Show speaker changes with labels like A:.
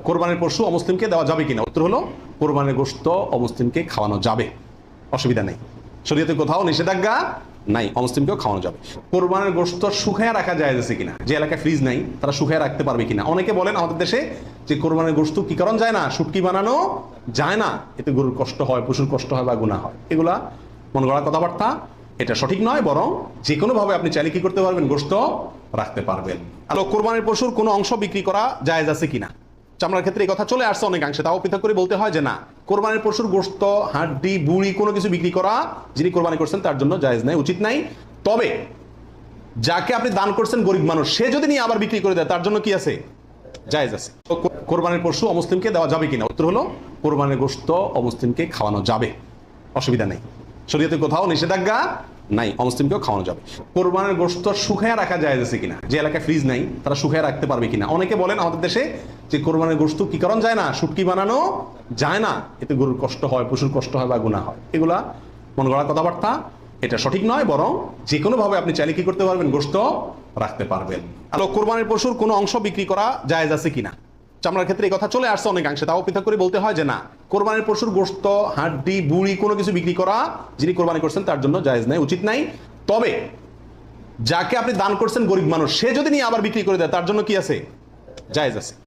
A: কোরবানির পশু অমুসলিমকে দেওয়া যাবে কিনা? উত্তর হলো কোরবানির গোশত অমুসলিমকে খাওয়ানো যাবে, অসুবিধা নেই। শরীয়তে কোথাও নিষেধাজ্ঞা নাই, অমুসলিমকেও খাওয়ানো যাবে। কোরবানির গোশত শুকায় রাখা যায় আছে কিনা, যে এলাকায় ফ্রিজ নাই তারা শুকায় রাখতে পারবে কিনা? অনেকে বলেন আমাদের দেশে যে কোরবানির গোশত কি কারণ যায় না, শুটকি বানানো যায় না, এতে গরুর কষ্ট হয়, পশুর কষ্ট হয় বা গুনাহ হয়। এগুলা মন গড়া কথাবার্তা, এটা সঠিক নয়। বরং যে কোনো ভাবে আপনি চাইলে কি করতে পারবেন, গোশত রাখতে পারবেন। আর কোরবানির পশুর কোনো অংশ বিক্রি করা জায়েজ আছে কিনা, চামড়ার ক্ষেত্রে এই কথা চলে আসছে অনেকাংশে, তাও পৃথক করে বলতে হয় যে না, কোরবানির পশুর গোশত, হাড্ডি, বুড়ি কোনো কিছু বিক্রি করা যিনি কোরবানি করছেন তার জন্য জায়েজ নাই, উচিত নাই। তবে যাকে আপনি দান করছেন গরিব মানুষ, সে যদি নিয়ে আবার বিক্রি করে দেয় তার জন্য কি আছে, জায়েজ আছে। কোরবানির পশু অমুসলিমকে দেওয়া যাবে কিনা? উত্তর হলো কোরবানির গোশত অমুসলিমকে খাওয়ানো যাবে, অসুবিধা নেই। শরীয়তে কোথাও নিষেধাজ্ঞা নাই, অমুসলিমকেও খাওয়ানো যাবে। কোরবানির গোশত শুকায় রাখা যায় আছে কিনা, যে এলাকায় ফ্রিজ নাই তারা শুকায় রাখতে পারবে কিনা? অনেকে বলেন আমাদের দেশে যে কোরবানির গোশত কি কারণ যায় না, শুটকি বানানো যায় না, এতে গরুর কষ্ট হয়, পশুর কষ্ট হয় বা গুনাহ হয়। এগুলা মন গড়া কথাবার্তা, এটা সঠিক নয়। বরং যে কোনো ভাবে আপনি চাইলে কি করতে পারবেন, গোশত রাখতে পারবেন। আর কোরবানির পশুর কোনো অংশ বিক্রি করা জায়েজ আছে কিনা, চামড়ার ক্ষেত্রে এই কথা চলে আসছে অনেকাংশে, তাও পৃথক করে বলতে হয় যে না, কোরবানির পশুর গোশত, হাড্ডি, বুড়ি কোনো কিছু বিক্রি করা যিনি কোরবানি করছেন তার জন্য জায়েজ নাই, উচিত নাই। তবে যাকে আপনি দান করছেন গরিব মানুষ, সে যদি নিয়ে আবার বিক্রি করে দেয় তার জন্য কি আছে, জায়েজ আছে।